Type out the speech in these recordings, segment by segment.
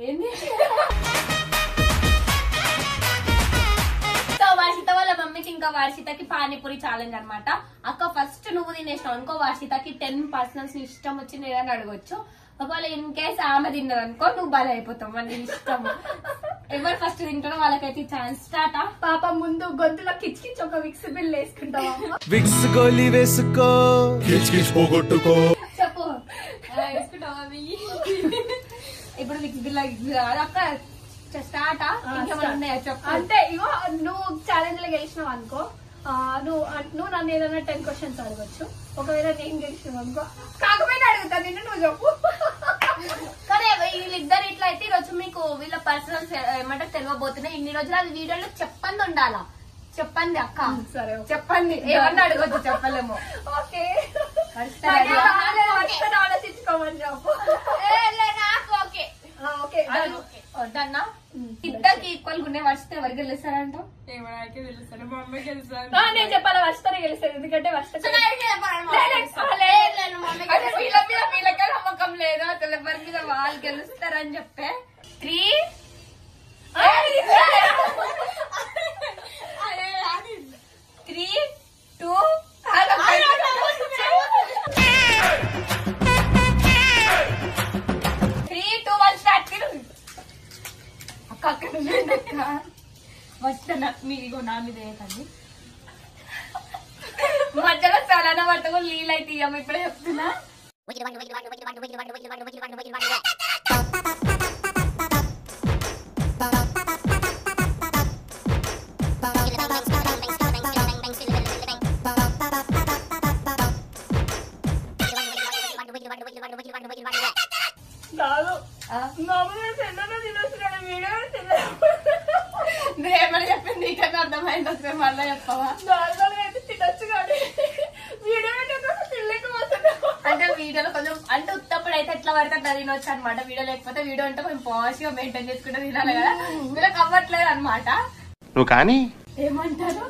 ఏంది వర్షిత వాళ్ళ మమ్మీకి ఇంకా వర్షితకి పానీపూరి ఛాలెంజ్ అనమాట. అక్క ఫస్ట్ నువ్వు తినేసినావు అనుకో వర్షితకి 10% ఇష్టం వచ్చి నేను అడగొచ్చు. ఒకవేళ ఇన్ కేస్ ఆమె తిన్నది అనుకో నువ్వు బాధ అయిపోతావు. మన ఇష్టం ఎవరు ఫస్ట్ తింటారో వాళ్ళకైతే ఛాన్స్. స్టార్ట్. పాప ముందు గొంతులో కిచ్ ఒక విక్స్ బిల్ వేసుకుంటావా? విక్స్ గోలీ వేసుకో పోగొట్టుకో చెప్పు వేసుకుంటావా? ఇప్పుడు విక్స్ బిల్ అక్క స్టార్ట్. ఇంకేమన్నా చెప్పు. అంటే ఇగో నువ్వు ఛాలెంజ్ లో గెలిచినావు అనుకో, నువ్వు నన్ను ఏదైనా 10 questions అడగచ్చు. ఒకవేళ నేను గెలిచినావు అనుకో కాకపోయినా అడుగుతా నిన్ను, నువ్వు చెప్పు. కానీ వీళ్ళిద్దరు ఇట్లా అయితే ఈరోజు మీకు వీళ్ళ పర్సనల్స్ ఏమంటే తెలియబోతున్నాయి. ఇన్ని రోజులు అది వీడియోలో చెప్పండి ఉండాలా. చెప్పండి అక్క. సరే చెప్పండి. ఏమన్నా అడగొచ్చు చెప్పలేము. ఓకే ఆలోచించుకోమని చెప్పు. నాకు ఓకే ఓకే వద్దన్నా. ఇద్దరికి ఈక్వల్ గా ఉన్నాయి. వర్షిత ఎవరికి గెలుస్తారంట? నేను చెప్పాలా వర్షితనే గెలుస్తాను, ఎందుకంటే వర్షిత వీళ్ళకే నమ్మకం లేదు అసలు ఎవరి మీద వాళ్ళు గెలుస్తారని చెప్పే. 3 3 2 3 2 1 స్టార్ట్. అక్క వస్తా మీరు నా మీద వేయకండి. మధ్యలో చాలా పట్టకు నీళ్ళు అయితే ఇయ్యము. ఇప్పుడే చెప్తున్నా. నువ్వేమని చెప్పింది నీకన్నా అర్థమైంది. ఒకసారి మళ్ళీ చెప్పవా? అయితే తినొచ్చు కానీ వీడియో అంటే వీడియోలో కొంచెం అంటే ఉత్తప్పుడు అయితే ఎట్లా పడితే అట్లా తినొచ్చు అనమాట. వీడియో లేకపోతే వీడియో అంటే కొంచెం పాష్ గా మెయింటైన్ చేసుకుంటే తినాలి కదా. వీళ్ళకి అవ్వట్లేదు అనమాట. నువ్వు కానీ ఏమంటారు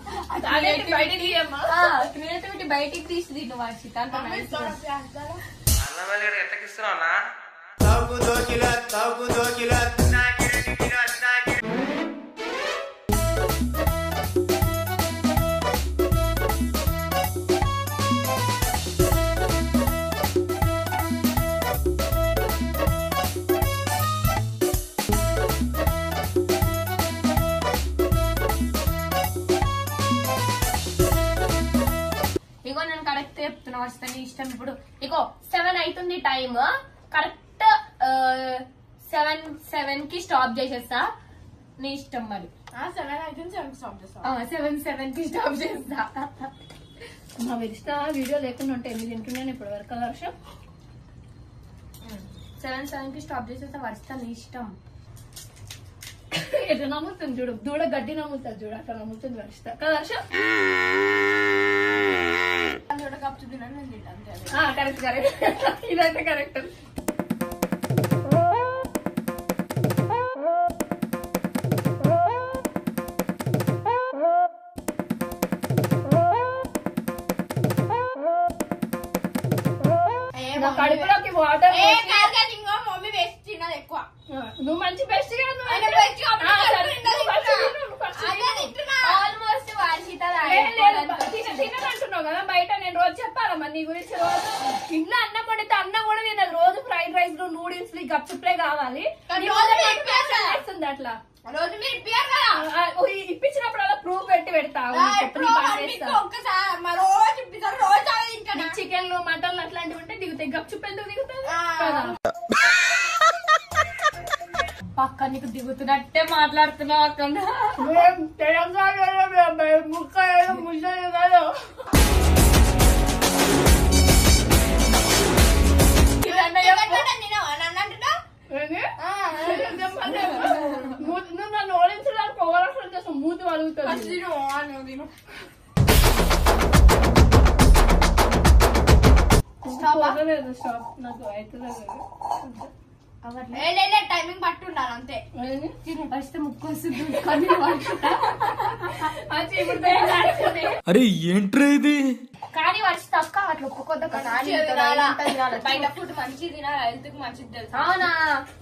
క్రియేటివిటీ బయటికి తీసి తిను వర్షిత. ఇగో నేను కరెక్ట్ చెప్తున్నా వర్షిత నీ ఇష్టం. ఇప్పుడు ఇగో 7 అవుతుంది టైమ్. కరెక్ట్ 7 కి స్టాప్ చేసేస్తా. నీ ఇష్టం మరి. 7 కి స్టాప్ చేస్తా. మా విరిష్ట వీడియో లేకుండా ఉంటే ఎన్ని తింటున్నాను ఇప్పుడు వరకు వర్షం. 7 కి స్టాప్ చేసేస్తా వర్షిత నీ ఇష్టం. ఎట్లా నమ్ముతుంది చూడు, దూడ గడ్డి నమ్ముతుంది చూడు, అట్లా నమ్ముతుంది వర్షిత కదా వర్షం. కరెక్ట్ కరెక్ట్ ఇదైతే కరెక్ట్. కడుపులోకి వాటర్ మమ్మీ వేస్ట్ తిన్నది ఎక్కువ. నువ్వు మంచి బెస్ట్ గా ఆల్మోస్ట్ వర్షిత తినదంటున్నావు కదా బయట. నేను రోజు చెప్పాలా మరి నీ గురించి? రోజు ఇంట్లో అన్నం వండితే అన్నం కూడా తినదు. రోజు ఫ్రైడ్ రైస్ లు నూడిల్స్ గప్చుప్లే కావాలి. అట్లా ఇప్పించినప్పుడు అలా ప్రూఫ్ పెట్టి పెడతావు. చికెన్ మటన్ అట్లాంటివి ఉంటే దిగుతాయి. గప్చుప్ ఎందుకు దిగుతుంది? పక్క నీకు దిగుతున్నట్టే మాట్లాడుతున్నావు అక్కడ. ముక్క ముసలి కాదు. నువ్వు నన్ను ఓడించడానికి ఓవరాక్షన్ చేస్తావు. మూతి వలుగుతుంది. స్టాప్ నాకు అవుతుంది. టైమింగ్ పట్టు ఉండాలి అంతే. ఫస్ట్ ముక్కు వస్తుంది. అరే ఏంట్రా ఇది? కానీ వర్షిత అక్క అట్లా ఒప్పుకోద్దు కదా. బయట ఫుడ్ మంచిది తినాలి, హెల్త్ కి మంచిది తెలుసు. అవునా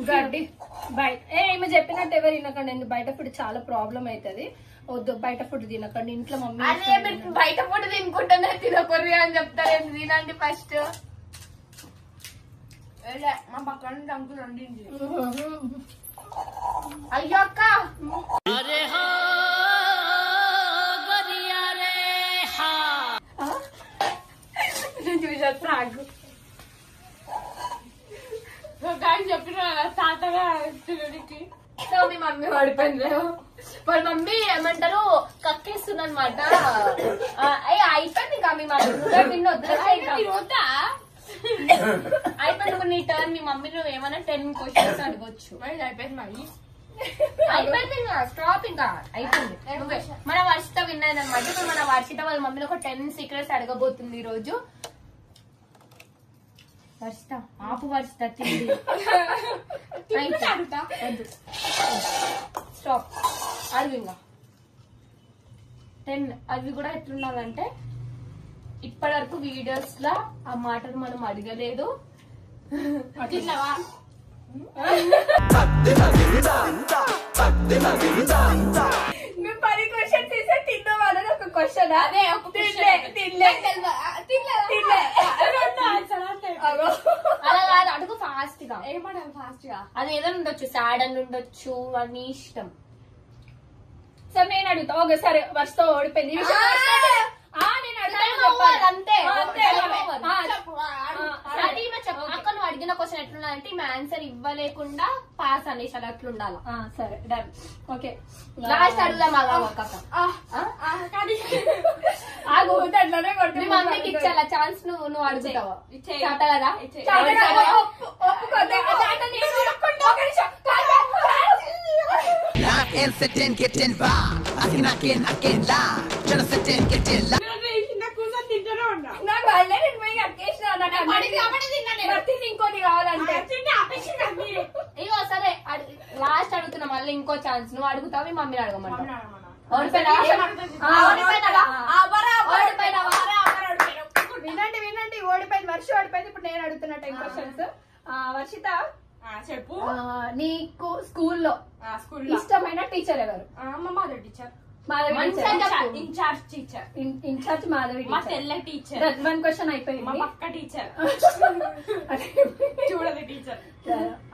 గడ్డి బయట ఏమి చెప్పినట్టు ఎవరు తినకండి. బయట ఫుడ్ చాలా ప్రాబ్లం అవుతుంది. వద్దు బయట ఫుడ్ తినకండి. ఇంట్లో మమ్మీ అదే మీరు బయట ఫుడ్ తినుకుంటేనే తినకూడదు అని చెప్తారు. తినండి ఫస్ట్. మా పక్కన అంకుల్ వండింది. అయ్యో అక్క చూసా ఫ్రాగ్ చెప్పిన తాతగా సో మీ మమ్మీ పడిపోయింది. వాళ్ళ మమ్మీ ఏమంటారు కక్కేస్తుంది అనమాట. అయిపోయింది ఇంకా మీ మమ్మీ తినొద్దా అయిపోయింది. నీ టర్న్. మీ మమ్మీ నువ్వు ఏమైనా 10 క్వశ్చన్స్ అడగొచ్చు. అయిపోయింది మరి. అయిపోయింది ఇంకా స్టాప్. ఇంకా అయిపోయింది. మన వర్షిత విన్ అయింది అనమాట. ఇప్పుడు మన వర్షిత వాళ్ళ మమ్మీని ఒక 10 సీక్రెట్స్ అడగబోతుంది ఈ రోజు. వర్షిత ఆపు. వర్షిత తిండి స్టాప్. అడుగు ఇంకా 10. అవి కూడా ఎట్లున్నాదంటే ఇప్పటి వరకు వీడియోస్ లా ఆ మాటలు మనం అడగలేదు. తిన్నావా? మేము 10 క్వశ్చన్స్ ఇస్తే తిన్నావాడని ఒక క్వశ్చన్. అదే అలా కాదు, అడుగు ఫాస్ట్ గా. ఏమన్నా ఫాస్ట్ గా అది ఏదైనా ఉండొచ్చు, సాడ్ అని ఉండొచ్చు, అది నీ ఇష్టం. సరే నేను అడుగుతా. ఓకే సరే వర్షతో ఓడిపోయింది. అంతే. అక్క నువ్వు అడిగిన క్వశ్చన్ ఎట్లున్నాదంటే ఈమె ఆన్సర్ ఇవ్వలేకుండా పాస్ అనేసి అది అట్లుండాలి. సరే డన్. ఓకే లాస్ట్ అడుగుదాం. అట్లానే మీ మమ్మీకి ఇచ్చేలా ఛాన్స్. నువ్వు అడుగుతావా? చేత కదా. ఇంకోటి కావాలంటే ఇగో సరే లాస్ట్ అడుగుతున్నా. మళ్ళీ ఇంకో ఛాన్స్. నువ్వు అడుగుతావు, మీ మమ్మీని అడగమంటావు. వినండి ఓడిపోయింది. వర్ష ఓడిపోయింది. ఇప్పుడు నేను అడుగుతున్నా 10 క్వశ్చన్స్. వర్షిత చెప్పు. నీకు స్కూల్లో ఇష్టమైన టీచర్ ఎవరు? Madhavi teacher. In-charge teacher. In-charge Madhavi మా తెల్ల టీచర్. 1 క్వశ్చన్ అయిపోయింది. మా పక్క టీచర్. చూడదు టీచర్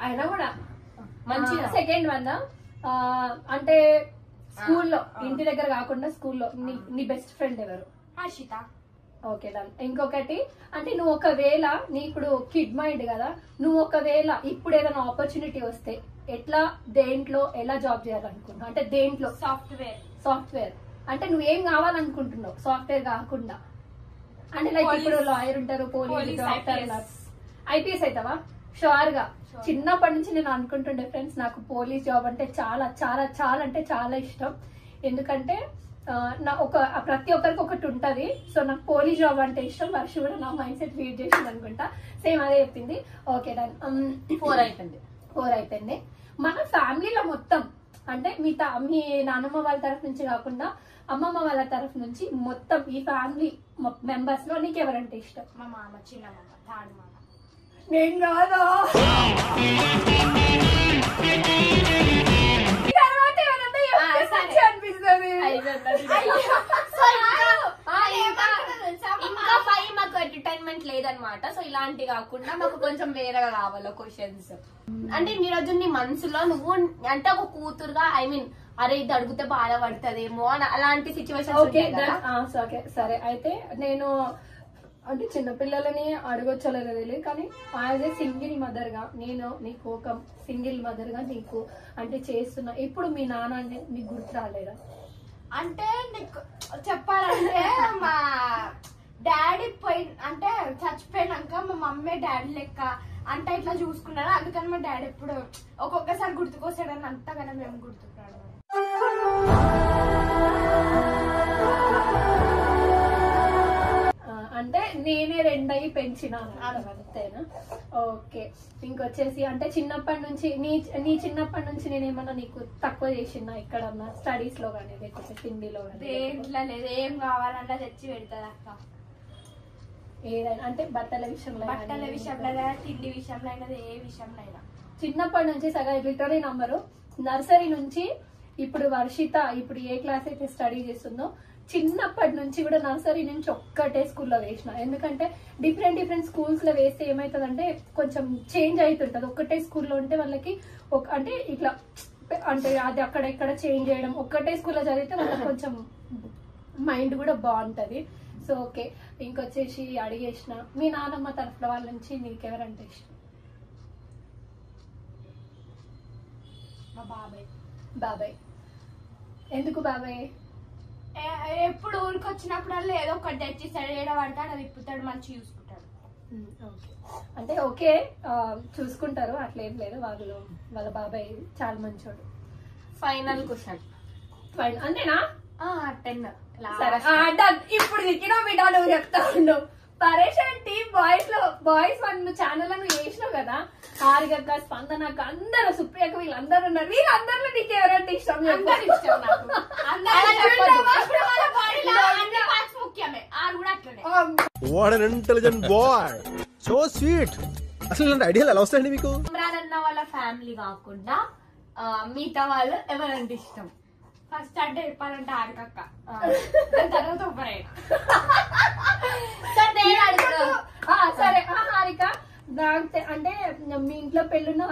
అయినా కూడా మంచిగా. సెకండ్ వన్ అంటే స్కూల్లో, ఇంటి దగ్గర కాకుండా స్కూల్లో నీ బెస్ట్ ఫ్రెండ్ ఎవరు? హర్షిత. Okay done. ఇంకొకటి అంటే నువ్వు ఒకవేళ నీ ఇప్పుడు కిడ్ మైండ్ కదా, నువ్వు ఒకవేళ ఇప్పుడు ఏదైనా ఆపర్చునిటీ వస్తే ఎట్లా, దేంట్లో, ఎలా జాబ్ చేయాలనుకుంటున్నావు? అంటే దేంట్లో? సాఫ్ట్వేర్ అంటే నువ్వేం కావాలనుకుంటున్నావు సాఫ్ట్వేర్ కాకుండా? అంటే లైక్ ఇప్పుడు లాయర్ ఉంటారు, పోలీస్, డాక్టర్, ఐపీఎస్ అవుతావా? షూర్ గా. చిన్నప్పటి నుంచి నేను అనుకుంటుండే ఫ్రెండ్స్, నాకు పోలీస్ జాబ్ అంటే చాలా చాలా చాలా అంటే చాలా ఇష్టం. ఎందుకంటే నా ప్రతి ఒక్కరికి ఒకటి ఉంటది. సో నాకు పోలీస్ జాబ్ అంటే ఇష్టం. వర్ష కూడా నా మైండ్ సెట్ రీడ్ చేసింది అనుకుంటా. సేమ్ అదే చెప్పింది. Okay done. 4 అయిపోయింది. మన ఫ్యామిలీలో మొత్తం అంటే మీ నాన్నమ్మ వాళ్ళ తరఫు నుంచి కాకుండా అమ్మమ్మ వాళ్ళ తరఫు నుంచి మొత్తం ఈ ఫ్యామిలీ మెంబర్స్ లో నీకు ఎవరంటే ఇష్టం? మా మామ, చిన్న మామ, థర్డ్ మామ. నేను కాదా? అనిపిస్తుంది. ఇంకా 5 మాకు ఎంటర్టైన్మెంట్ లేదనమాట. సో ఇలాంటి కాకుండా మాకు కొంచెం వేరేగా కావాలి క్వశ్చన్స్. అంటే ఈ రోజు నీ మనసులో నువ్వు అంటే ఒక కూతురుగా అరే ఇది అడిగితే బాధపడుతుందేమో అని అలాంటి సిచ్యువేషన్. ఓకే సరే. అయితే నేను అంటే చిన్నపిల్లలని అడగొచ్చలేదు తెలియదు, కానీ యాజ్ ఏ సింగిల్ మదర్ గా నేను నీకు ఒక సింగిల్ మదర్ గా నీకు అంటే చేస్తున్నా. ఇప్పుడు మీ నాన్న అంటే నీకు గుర్తు రాలేదా? అంటే నీకు చెప్పాలంటే మా డాడీ అంటే చచ్చిపోయినాక మా మమ్మీ డాడీ లెక్క అంటే ఇట్లా చూసుకున్నారు. అందుకని మా డాడీ ఎప్పుడు ఒక్కొక్కసారి గుర్తుకొస్తాడని అంతగానే మేము గుర్తుకున్నాడు. అంటే నేనే రెండయి పెంచినాను అంతేనా? ఓకే. ఇంకొచ్చేసి అంటే చిన్నప్పటి నుంచి నీ చిన్నప్పటి నుంచి నేనేమన్నా నీకు తక్కువ చేసినా ఎక్కడన్నా స్టడీస్ లో గానీ లేకపోతే తిండిలో గానీ? దేంట్లో లేదు, ఏం కావాలన్నా తెచ్చి పెడతాది అక్క. ఏదైనా అంటే బట్టల విషయంలో అయినా తిండి విషయంలో అయినా ఏ విషయంలో అయినా చిన్నప్పటి నుంచి సగం లిటరరీ నంబరు నర్సరీ నుంచి ఇప్పుడు వర్షిత ఇప్పుడు ఏ క్లాస్ అయితే స్టడీ చేస్తుందో చిన్నప్పటి నుంచి కూడా నర్సరీ నుంచి ఒక్కటే స్కూల్లో వేసిన. ఎందుకంటే డిఫరెంట్ స్కూల్స్ లో వేస్తే ఏమవుతుందంటే కొంచెం చేంజ్ అవుతుంటది. ఒక్కటే స్కూల్లో ఉంటే వాళ్ళకి అంటే ఇట్లా అంటే అది అక్కడ ఇక్కడ చేంజ్ చేయడం, ఒక్కటే స్కూల్లో చదివితే వాళ్ళకి కొంచెం మైండ్ కూడా బాగుంటది. So okay. ఇంకొచ్చేసి అడిగేసిన మీ నాన్నమ్మ తరఫున వాళ్ళ నుంచి నీకెవరంటే ఇష్టం? మా బాబాయ్. ఎందుకు బాబాయ్? ఎప్పుడు ఊరికి వచ్చినప్పుడల్లా ఏదో ఒకటి తెచ్చిస్తాడు, ఏడబడతాడు అది ఇప్పుతాడు, మంచిగా చూసుకుంటాడు. ఓకే. అంటే ఓకే చూసుకుంటారు అట్లేం లేదు, వాళ్ళ బాబాయ్ చాలా మంచోడు. ఫైనల్ క్వశ్చన్ అంతేనా? 10. సరే ఇప్పుడు దిక్కినా బిడ్డ నువ్వు చెప్తా ఉన్నావు. పరేషాన్ టీమ్ బాయ్స్ వన్ ఛానల్ నువ్వు చేసినావు కదా, హారిక స్పందనకు అందరూ సుప్రియకు వీళ్ళందరూ ఉన్నారు. వీళ్ళందరిలో నీకు ఎవరంటే ఇష్టం? What an intelligent boy, so sweet. అసలు ఇలాంటి ఐడియాలు ఎలా వస్తాయండి మీకు? ఇమ్రాన్ అన్న వాళ్ళ ఫ్యామిలీ కాకుండా మిగతా వాళ్ళు ఎవరంటే ఇష్టం? ఫస్ట్ అంటే చెప్పాలంటే హారికక్క, తర్వాత ఎవరైనా. సరే హారిక, అంటే మీ ఇంట్లో పెళ్ళున్న